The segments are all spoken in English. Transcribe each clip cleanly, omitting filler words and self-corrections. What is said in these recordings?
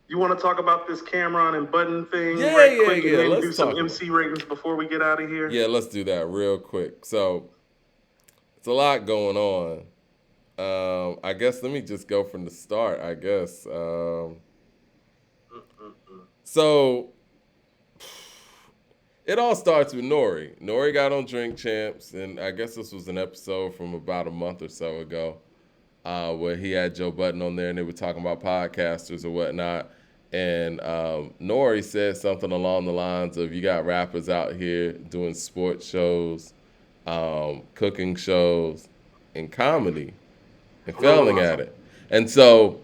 You want to talk about this Cameron and Button thing Yeah, right yeah, quick, and yeah. then Let's do some talk about. MC ratings before we get out of here? Yeah, let's do that real quick. So it's a lot going on. I guess let me just go from the start. I guess. So it all starts with Nori. Nori got on Drink Champs, and I guess this was an episode from about a month or so ago, where he had Joe Budden on there, and they were talking about podcasters or whatnot. And Nori said something along the lines of, "You got rappers out here doing sports shows, cooking shows, and comedy, and failing at it." And so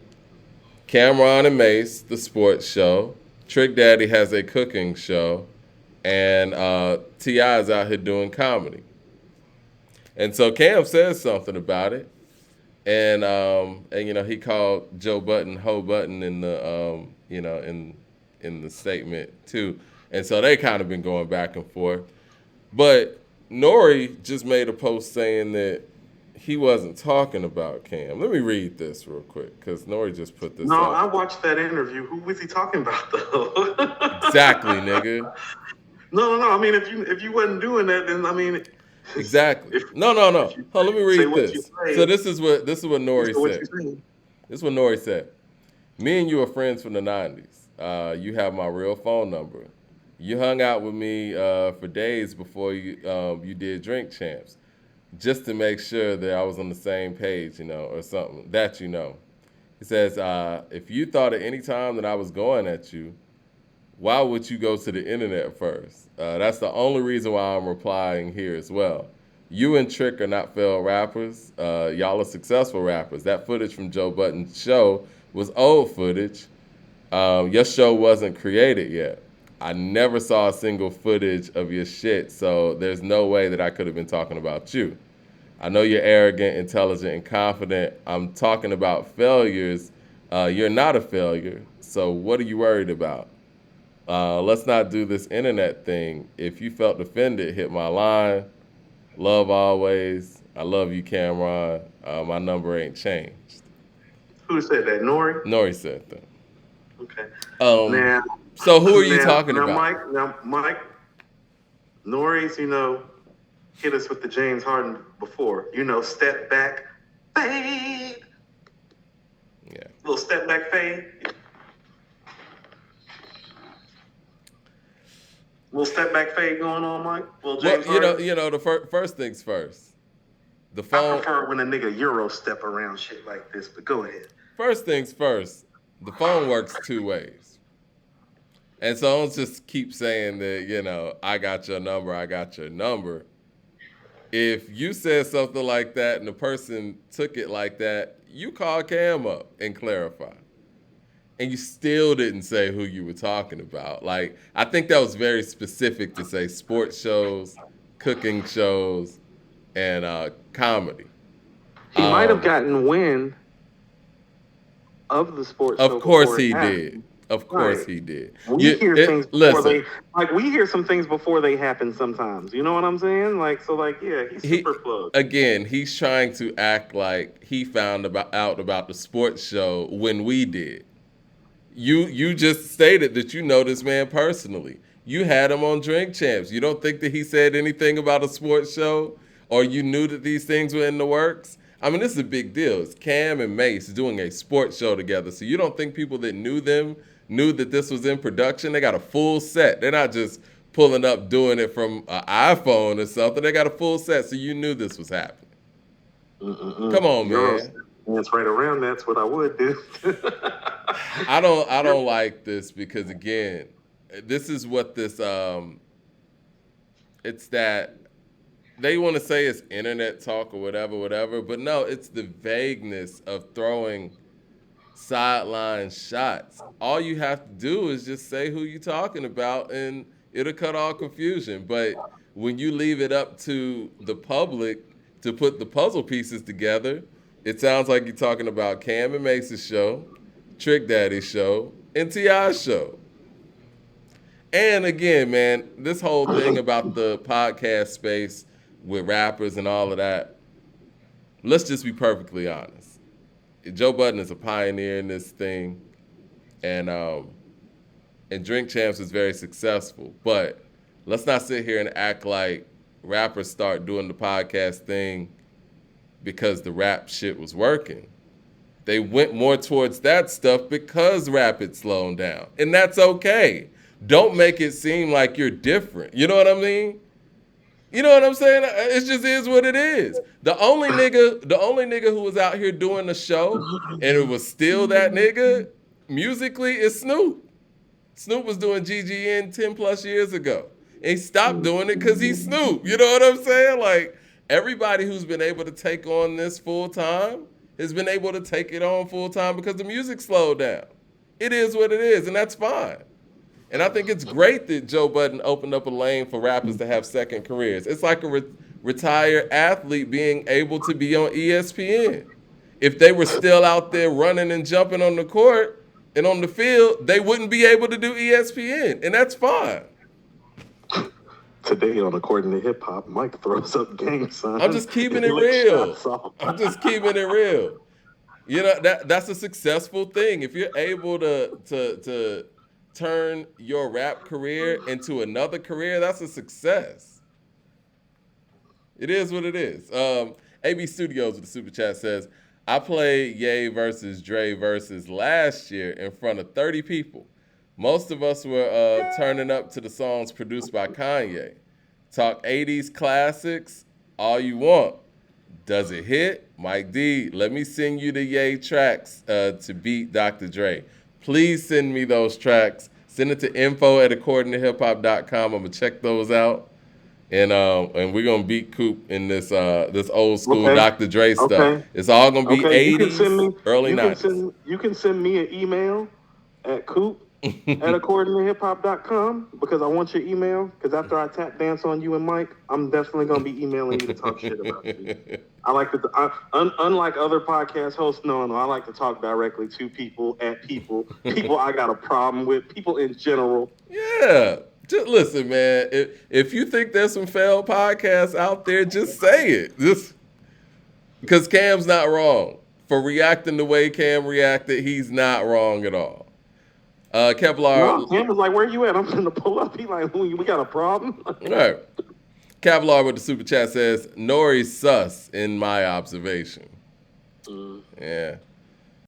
Cameron and Mace, the sports show. Trick Daddy has a cooking show, and Ti is out here doing comedy. And so Cam says something about it, and he called Joe Button Ho Button in the in the statement too, and so they kind of been going back and forth. But Nori just made a post saying that he wasn't talking about Cam. Let me read this real quick because Nori just put this No, up. I watched that interview. Who was he talking about though? Exactly, nigga. No. I mean, if you wasn't doing that, then I mean, Exactly. if No. if you Hold, let me say read what you this. So say, this is what Nori so what you said. say. This is what Nori said. Me and you are friends from the '90s. You have my real phone number. You hung out with me for days before you did Drink Champs, just to make sure that I was on the same page, or something that you know. He says, if you thought at any time that I was going at you, why would you go to the internet first? That's the only reason why I'm replying here as well. You and Trick are not failed rappers. Y'all are successful rappers. That footage from Joe Button's show was old footage. Your show wasn't created yet. I never saw a single footage of your shit, so there's no way that I could have been talking about you. I know you're arrogant, intelligent, and confident. I'm talking about failures. You're not a failure, so what are you worried about? Let's not do this internet thing. If you felt offended, hit my line. Love always. I love you, Cam'ron. My number ain't changed. Who said that? Nori. Nori said that. Okay. Um, Now, so who are you now, talking about? Mike, Nori's, hit us with the James Harden before. Step back, fade. Yeah. Little step back fade. Little step back fade going on, Mike. Little Well, James Harden. the first things first. The I phone. prefer when a nigga Euro step around shit like this, but go ahead. First things first. The phone works two ways, and so don't just keep saying that. I got your number. I got your number. If you said something like that and the person took it like that, you call Cam up and clarify. And you still didn't say who you were talking about. Like, I think that was very specific to say sports shows, cooking shows, and comedy. He might have gotten wind of the sports show Of course before it he did. happened. Of course Right. he did. We hear things before Listen, we hear some things before they happen sometimes. You know what I'm saying? Yeah, he's super plugged. again, he's trying to act like he found out about the sports show when we did. You just stated that you know this man personally. You had him on Drink Champs. You don't think that he said anything about a sports show, or you knew that these things were in the works? I mean, this is a big deal. It's Cam and Mace doing a sports show together. So you don't think people that knew them knew that this was in production? They got a full set. They're not just pulling up doing it from an iPhone or something. They got a full set, so you knew this was happening. Come on, man. That's right around. That's what I would do. I don't like this because again, this is what this it's that they want to say it's internet talk or whatever, but no, it's the vagueness of throwing sideline shots. All you have to do is just say who you're talking about and it'll cut all confusion. But when you leave it up to the public to put the puzzle pieces together, it sounds like you're talking about Cam and Mace's show, Trick Daddy's show, and T.I.'s show. And again, man, this whole thing about the podcast space with rappers and all of that, let's just be perfectly honest. Joe Budden is a pioneer in this thing, and Drink Champs is very successful. But let's not sit here and act like rappers start doing the podcast thing because the rap shit was working. They went more towards that stuff because rap had slowed down. And that's okay. Don't make it seem like you're different. You know what I mean? You know what I'm saying? It just is what it is. The only nigga who was out here doing the show and it was still that nigga musically is Snoop. Snoop was doing GGN 10 plus years ago. And he stopped doing it because he's Snoop. You know what I'm saying? Like, everybody who's been able to take on this full time has been able to take it on full time because the music slowed down. It is what it is, and that's fine. And I think it's great that Joe Budden opened up a lane for rappers to have second careers. It's like a retired athlete being able to be on ESPN. If they were still out there running and jumping on the court and on the field, they wouldn't be able to do ESPN, and that's fine. Today on According to Hip Hop, Mike throws up game signs. I'm just keeping it real. I'm just keeping it real. You know, that's a successful thing. If you're able to turn your rap career into another career, that's a success. It is what it is. AB Studios with the super chat says, I played Ye versus Dre versus last year in front of 30 people. Most of us were turning up to the songs produced by Kanye. Talk 80s classics all you want. Does it hit? Mike D, let me send you the Ye tracks to beat Dr. Dre. Please send me those tracks. Send it to info@accordingtohiphop.com. I'm going to check those out. And we're going to beat Coop in this old school Dr. Dre stuff. Okay. It's all going to be 80s, early 90s. You can send me an email at Coop @accordingtohiphop.com because I want your email. Because after I tap dance on you and Mike, I'm definitely gonna be emailing you to talk shit about you. I like to, unlike other podcast hosts, no, I like to talk directly to people people I got a problem with, people in general. Yeah, just listen, man. If you think there's some failed podcasts out there, just say it. Just because Cam's not wrong for reacting the way Cam reacted. He's not wrong at all. Kevlar. No, Cam was like, where you at? I'm going to pull up. He like, we got a problem? All right. Kevlar with the super chat says, Nori's sus in my observation. Yeah.